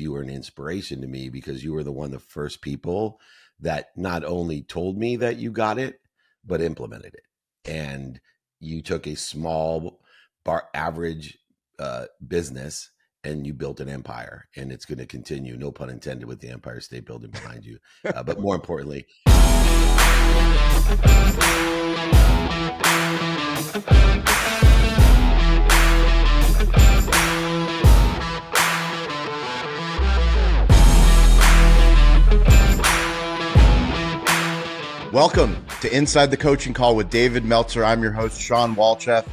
you were an inspiration to me because you were the first people that not only told me that you got it, but implemented it. And you took a small average business and you built an empire, and it's going to continue, no pun intended, with the Empire State Building behind you. But more importantly, welcome to Inside the Coaching Call with David Meltzer. I'm your host, Shawn Walchef.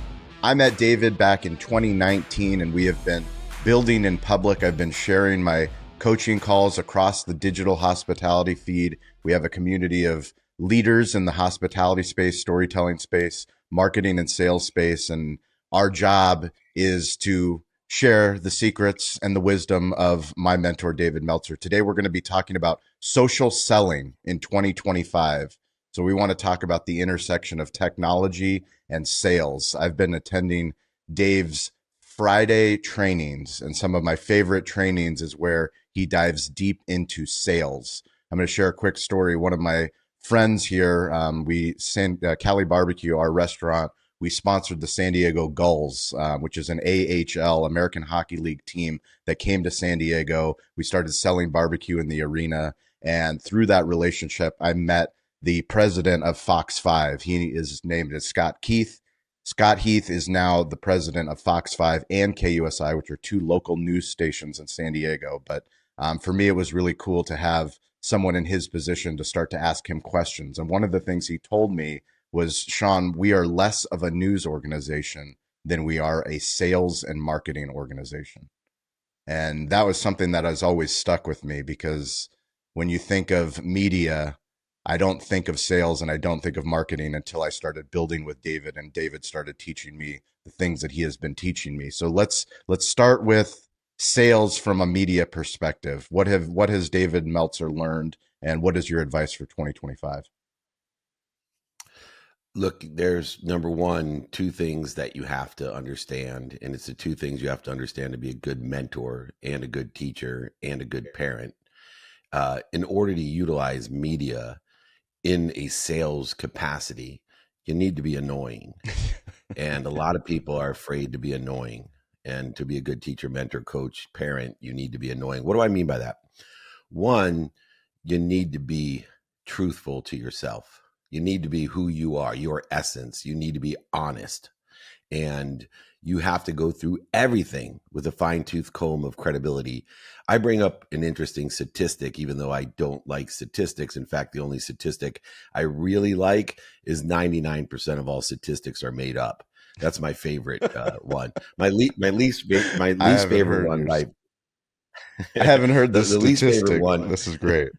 I met David back in 2019, and we have been building in public. I've been sharing my coaching calls across the digital hospitality feed. We have a community of leaders in the hospitality space, storytelling space, marketing and sales space, and our job is to share the secrets and the wisdom of my mentor, David Meltzer. Today, we're going to be talking about social selling in 2025. So we want to talk about the intersection of technology and sales. I've been attending Dave's Friday trainings, and some of my favorite trainings is where he dives deep into sales. I'm going to share a quick story. One of my friends here, Cali Barbecue, our restaurant, we sponsored the San Diego Gulls, which is an AHL, American Hockey League team that came to San Diego. We started selling barbecue in the arena, and through that relationship, I met the president of Fox 5. He is named as Scott Keith. Scott Heath is now the president of Fox 5 and KUSI, which are two local news stations in San Diego. But for me, it was really cool to have someone in his position to start to ask him questions. And one of the things he told me was, Shawn, we are less of a news organization than we are a sales and marketing organization. And that was something that has always stuck with me, because when you think of media, I don't think of sales and I don't think of marketing until I started building with David, and David started teaching me the things that he has been teaching me. So let's start with sales from a media perspective. What has David Meltzer learned, and what is your advice for 2025? Look, there's number one, two things that you have to understand, and it's the two things you have to understand to be a good mentor and a good teacher and a good parent. In order to utilize media in a sales capacity, you need to be annoying. And a lot of people are afraid to be annoying. And to be a good teacher, mentor, coach, parent, you need to be annoying. What do I mean by that? One, you need to be truthful to yourself. You need to be who you are, your essence. You need to be honest. And you have to go through everything with a fine-tooth comb of credibility. I bring up an interesting statistic, even though I don't like statistics. In fact, the only statistic I really like is 99% of all statistics are made up. That's my favorite one. My least favorite one. I haven't heard this the least favorite one. This is great.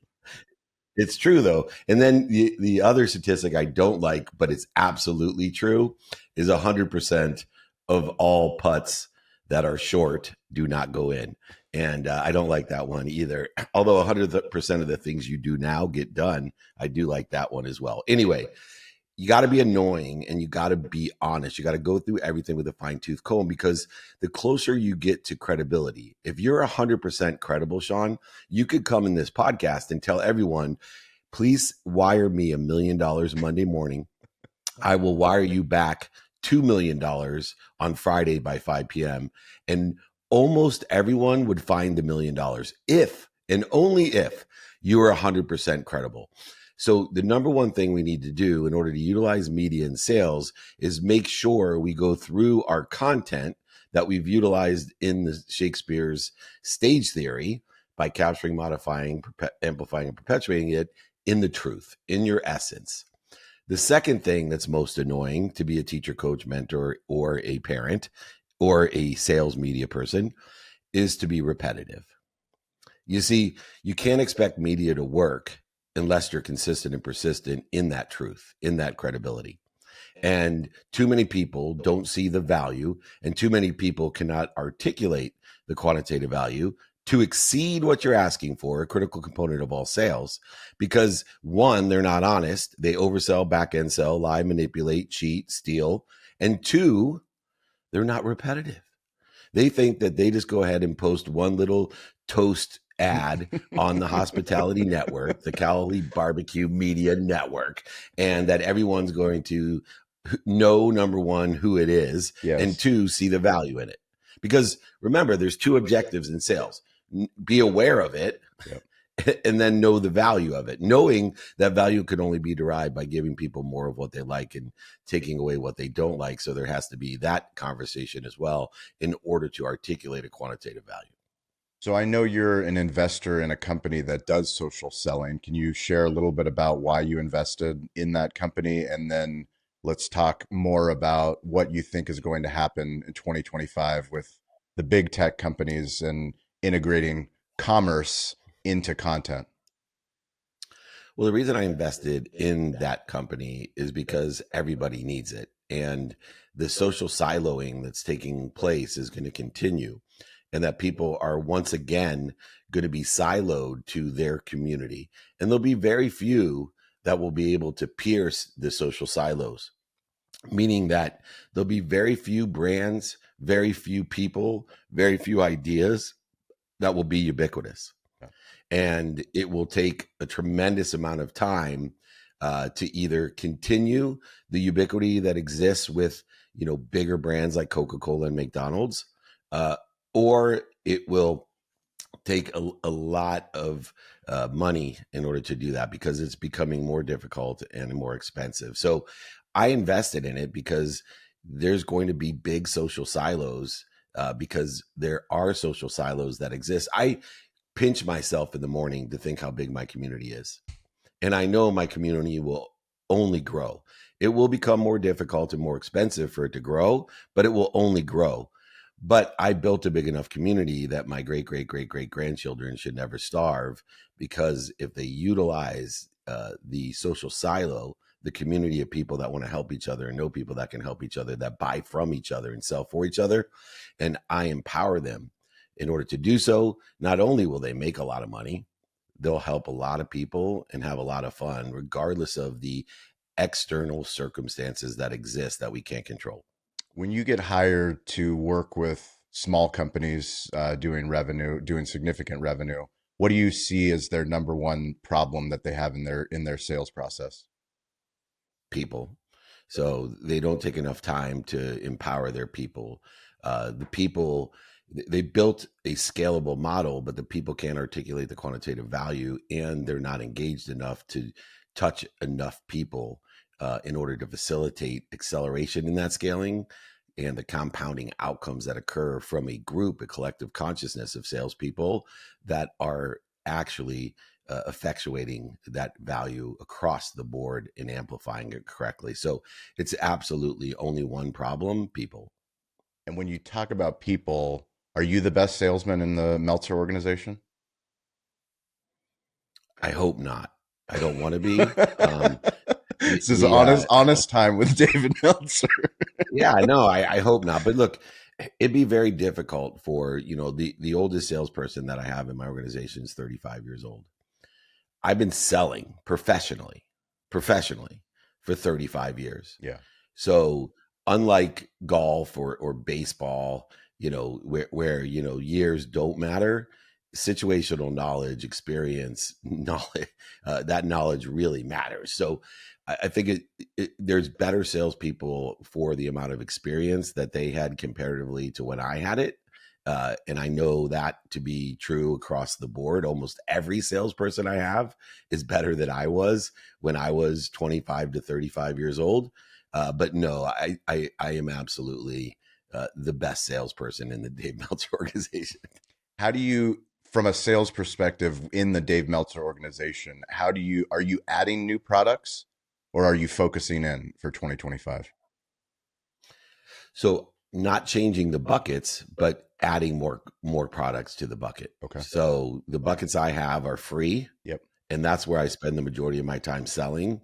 It's true, though. And then the other statistic I don't like, but it's absolutely true, is 100% of all putts that are short do not go in. And I don't like that one either. Although 100% of the things you do now get done, I do like that one as well. Anyway, you got to be annoying and you got to be honest. You got to go through everything with a fine-tooth comb, because the closer you get to credibility, if you're 100% credible, Shawn, you could come in this podcast and tell everyone, please wire me $1 million Monday morning. I will wire you back $2 million on Friday by 5 p.m. And almost everyone would find the $1 million if, and only if, you are 100% credible. So the number one thing we need to do in order to utilize media and sales is make sure we go through our content that we've utilized in the Shakespeare's stage theory by capturing, modifying, amplifying, and perpetuating it in the truth, in your essence. The second thing that's most annoying to be a teacher, coach, mentor, or a parent, or a sales media person is to be repetitive. You see, you can't expect media to work unless you're consistent and persistent in that truth, in that credibility. And too many people don't see the value, and too many people cannot articulate the quantitative value to exceed what you're asking for, a critical component of all sales, because one, they're not honest. They oversell, back end sell, lie, manipulate, cheat, steal. And two, they're not repetitive. They think that they just go ahead and post one little toast ad on the hospitality network, the Cali Barbecue Media Network, and that everyone's going to know, number one, who it is, Yes. and two, see the value in it. Because remember, there's two objectives in sales: be aware of it, Yep. and then know the value of it. Knowing that value can only be derived by giving people more of what they like and taking away what they don't like. So there has to be that conversation as well in order to articulate a quantitative value. So I know you're an investor in a company that does social selling. Can you share a little bit about why you invested in that company? And then let's talk more about what you think is going to happen in 2025 with the big tech companies and integrating commerce into content. Well, the reason I invested in that company is because everybody needs it. And the social siloing that's taking place is going to continue. And that people are once again going to be siloed to their community. And there'll be very few that will be able to pierce the social silos, meaning that there'll be very few brands, very few people, very few ideas that will be ubiquitous. And it will take a tremendous amount of time to either continue the ubiquity that exists with, bigger brands like Coca-Cola and McDonald's, or it will take a lot of money in order to do that, because it's becoming more difficult and more expensive. So I invested in it because there's going to be big social silos, because there are social silos that exist. I pinch myself in the morning to think how big my community is. And I know my community will only grow. It will become more difficult and more expensive for it to grow, but it will only grow. But I built a big enough community that my great, great, great, great grandchildren should never starve, because if they utilize the social silo, the community of people that want to help each other and know people that can help each other, that buy from each other and sell for each other, and I empower them in order to do so, not only will they make a lot of money, they'll help a lot of people and have a lot of fun, regardless of the external circumstances that exist that we can't control. When you get hired to work with small companies doing significant revenue, what do you see as their number one problem that they have in their sales process? People. So they don't take enough time to empower their people. The people, they built a scalable model, but the people can't articulate the quantitative value, and they're not engaged enough to touch enough people in order to facilitate acceleration in that scaling and the compounding outcomes that occur from a group, a collective consciousness of salespeople that are actually effectuating that value across the board and amplifying it correctly. So it's absolutely only one problem: people. And when you talk about people, are you the best salesman in the Meltzer organization? I hope not. I don't want to be. This is honest time with David Meltzer. Yeah, no, I hope not. But look, it'd be very difficult for, the oldest salesperson that I have in my organization is 35 years old. I've been selling professionally for 35 years. Yeah. So unlike golf or baseball, where years don't matter, situational knowledge, experience, knowledge, that knowledge really matters. So I think there's better salespeople for the amount of experience that they had comparatively to when I had it. And I know that to be true across the board. Almost every salesperson I have is better than I was when I was 25 to 35 years old. But no, I am absolutely the best salesperson in the Dave Meltzer organization. How do you, from a sales perspective in the Dave Meltzer organization, are you adding new products, or are you focusing in for 2025? So not changing the buckets, but adding more products to the bucket. Okay. So the buckets I have are free. Yep. And that's where I spend the majority of my time selling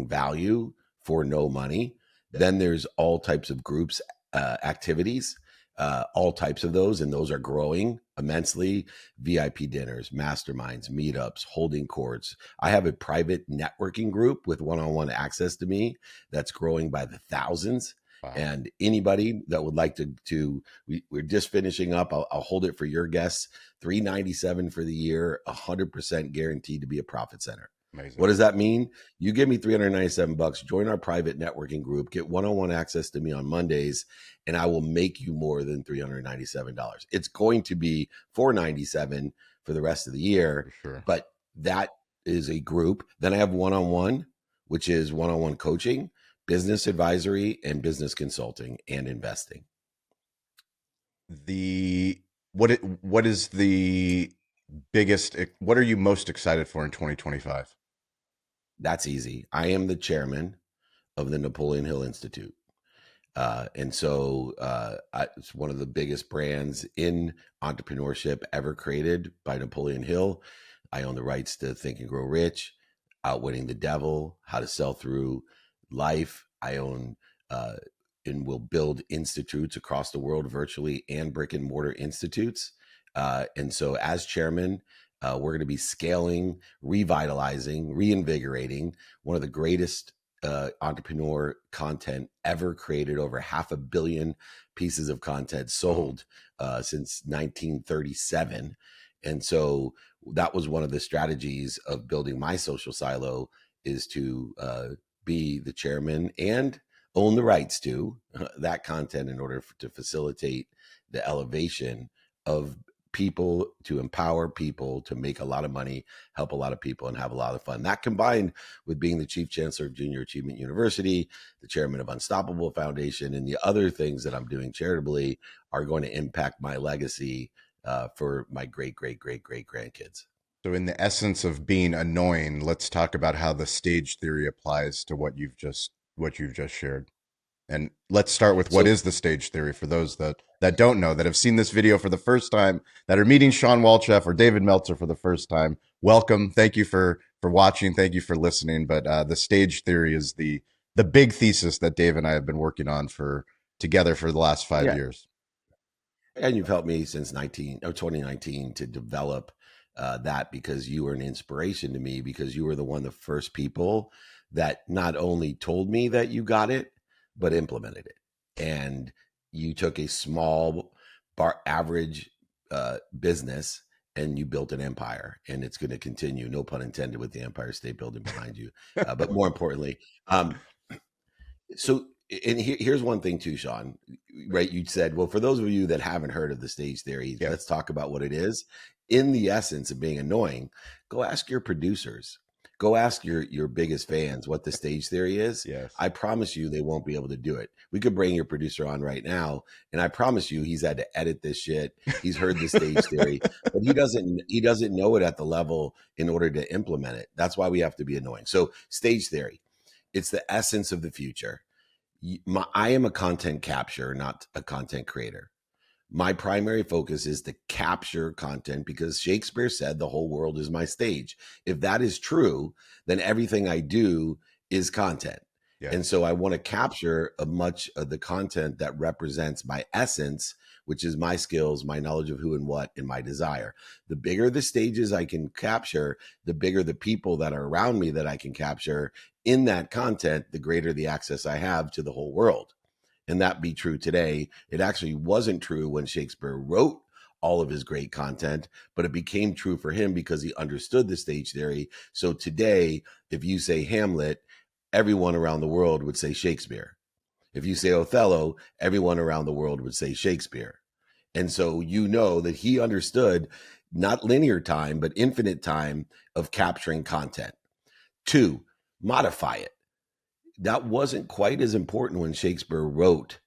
value for no money. Then there's all types of groups, activities, all types of those, and those are growing immensely. VIP dinners, masterminds, meetups, holding courts. I have a private networking group with one-on-one access to me that's growing by the thousands. Wow. And anybody that would like we're just finishing up. I'll hold it for your guests. $397 for the year, 100% guaranteed to be a profit center. Amazing. What does that mean? You give me $397, join our private networking group, get one-on-one access to me on Mondays, and I will make you more than $397. It's going to be $497 for the rest of the year, For sure. but that is a group. Then I have one-on-one, which is one-on-one coaching, business advisory, and business consulting and investing. What is the biggest, what are you most excited for in 2025? That's easy. I am the chairman of the Napoleon Hill Institute. And so it's one of the biggest brands in entrepreneurship ever created by Napoleon Hill. I own the rights to Think and Grow Rich, Outwitting the Devil, How to Sell Through Life. I own and will build institutes across the world, virtually and brick and mortar institutes. And so as chairman, we're going to be scaling, revitalizing, reinvigorating one of the greatest entrepreneur content ever created, over 500 million pieces of content sold since 1937. And so that was one of the strategies of building my social silo, is to be the chairman and own the rights to that content in order to facilitate the elevation of people, to empower people to make a lot of money, help a lot of people, and have a lot of fun. That combined with being the chief chancellor of Junior Achievement University, the chairman of Unstoppable Foundation, and the other things that I'm doing charitably are going to impact my legacy for my great grandkids. So in the essence of being annoying, let's talk about how the stage theory applies to what you've just shared. And let's start with what is the stage theory for those that don't know, that have seen this video for the first time, that are meeting Shawn Walchef or David Meltzer for the first time. Welcome. Thank you for watching. Thank you for listening. But the stage theory is the big thesis that Dave and I have been working on together for the last 5 years. And you've helped me since 2019 to develop that, because you were an inspiration to me, because you were the first people that not only told me that you got it, but implemented it. And you took a small average business and you built an empire, and it's going to continue, no pun intended, with the Empire State Building behind you. But more importantly, so, and here's one thing too, Shawn, right? You said, well, for those of you that haven't heard of the stage theory, let's talk about what it is. In the essence of being annoying, go ask your producers. Go ask your biggest fans what the stage theory is. Yes. I promise you they won't be able to do it. We could bring your producer on right now, and I promise you he's had to edit this shit. He's heard the stage theory, but he doesn't know it at the level in order to implement it. That's why we have to be annoying. So stage theory, it's the essence of the future. I am a content capturer, not a content creator. My primary focus is to capture content, because Shakespeare said the whole world is my stage. If that is true, then everything I do is content. Yeah. And so I want to capture much of the content that represents my essence, which is my skills, my knowledge of who and what, and my desire. The bigger the stages I can capture, the bigger the people that are around me that I can capture in that content, the greater the access I have to the whole world. And that be true today. It actually wasn't true when Shakespeare wrote all of his great content, but it became true for him because he understood the stage theory. So today, if you say Hamlet, everyone around the world would say Shakespeare. If you say Othello, everyone around the world would say Shakespeare. And so you know that he understood not linear time, but infinite time of capturing content. 2, modify it. That wasn't quite as important when Shakespeare wrote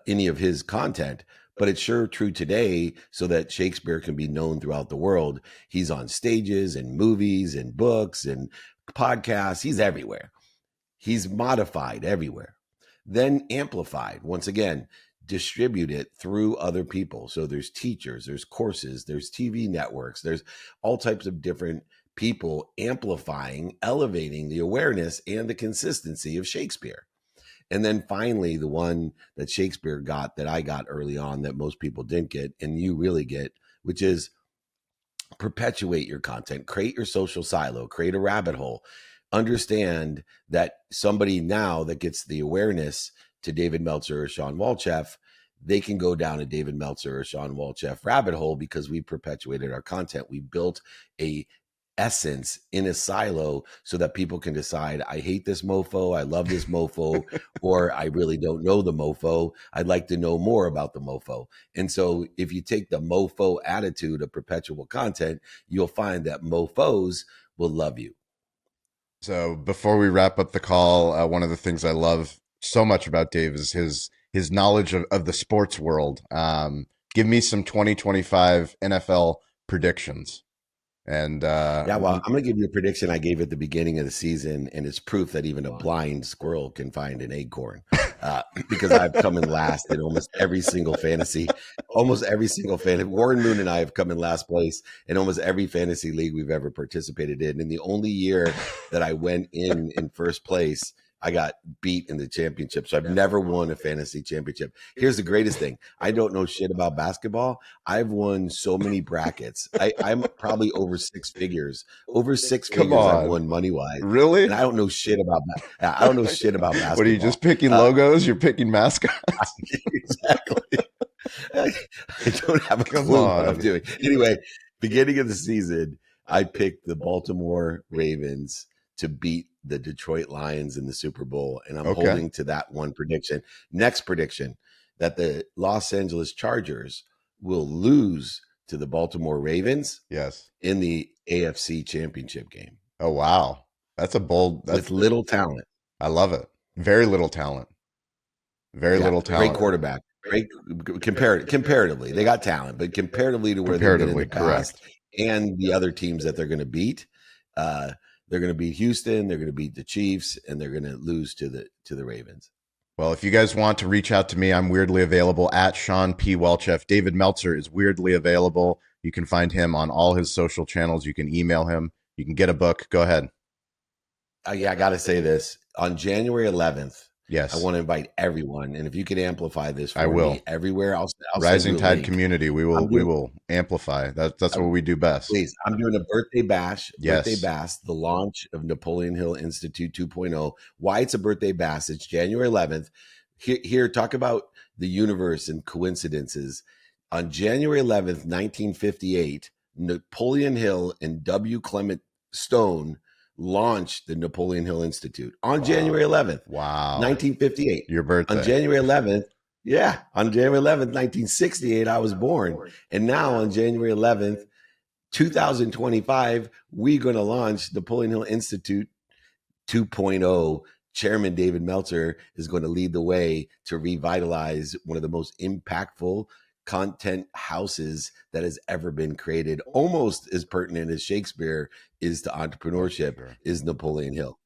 any of his content, but it's sure true today, so that Shakespeare can be known throughout the world. He's on stages and movies and books and podcasts. He's everywhere. He's modified everywhere. Then amplified. Once again, distribute it through other people. So there's teachers, there's courses, there's TV networks, there's all types of different people amplifying, elevating the awareness and the consistency of Shakespeare. And then finally, the one that Shakespeare got, that I got early on, that most people didn't get, and you really get, which is perpetuate your content, create your social silo, create a rabbit hole. Understand that somebody now that gets the awareness to David Meltzer or Shawn Walchef, they can go down a David Meltzer or Shawn Walchef rabbit hole because we perpetuated our content. We built a essence in a silo so that people can decide, I hate this mofo, I love this mofo, or I really don't know the mofo. I'd like to know more about the mofo. And so if you take the mofo attitude of perpetual content, you'll find that mofos will love you. So before we wrap up the call, one of the things I love so much about Dave is his knowledge of the sports world. Give me some 2025 NFL predictions. And yeah, well, I'm going to give you a prediction I gave at the beginning of the season, and it's proof that even a blind squirrel can find an acorn, because I've come in last in almost every single fantasy. Warren Moon and I have come in last place in almost every fantasy league we've ever participated in. And the only year that I went in first place, I got beat in the championship. So I've never won a fantasy championship. Here's the greatest thing. I don't know shit about basketball. I've won so many brackets. I'm probably over six figures. Over six figures I've won money-wise. Really? And I don't know shit about that. I don't know shit about basketball. What are you, just picking logos? You're picking mascots? Exactly. I don't have a clue what I'm doing. Anyway, beginning of the season, I picked the Baltimore Ravens to beat the Detroit Lions in the Super Bowl. And I'm holding to that one prediction. Next prediction, that the Los Angeles Chargers will lose to the Baltimore Ravens in the AFC Championship game. Oh, wow. That's a bold. With little talent. I love it. Very little talent. Little talent. Great quarterback. Great comparatively. They got talent, but comparatively to where they've been in the past and the other teams that they're going to beat, they're going to beat Houston, they're going to beat the Chiefs, and they're going to lose to the Ravens. Well, if you guys want to reach out to me, I'm weirdly available at Shawn P. Walchef. David Meltzer is weirdly available. You can find him on all his social channels. You can email him. You can get a book. Go ahead. Yeah, I got to say this. On January 11th, yes, I want to invite everyone, and if you could amplify this for me everywhere, I'll Rising Tide community. We will amplify. That's what we do best. Please, I'm doing a birthday bash. Birthday bash, the launch of Napoleon Hill Institute 2.0. Why it's a birthday bash? It's January 11th. Here, talk about the universe and coincidences. On January 11th, 1958, Napoleon Hill and W. Clement Stone launched the Napoleon Hill Institute on January 11th. Wow. 1958. Your birthday. On January 11th. Yeah. On January 11th, 1968, I was born. And now on January 11th, 2025, we're going to launch Napoleon Hill Institute 2.0. Chairman David Meltzer is going to lead the way to revitalize one of the most impactful content houses that has ever been created. Almost as pertinent as Shakespeare is to entrepreneurship is Napoleon Hill.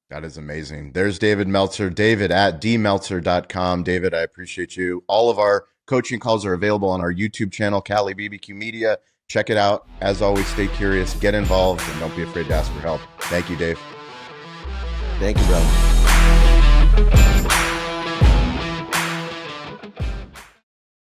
That is amazing. There's David Meltzer. David at dmeltzer.com. David, I appreciate you. All of our coaching calls are available on our YouTube channel, Cali BBQ Media. Check it out. As always, stay curious, get involved, and don't be afraid to ask for help. Thank you, Dave. Thank you, brother.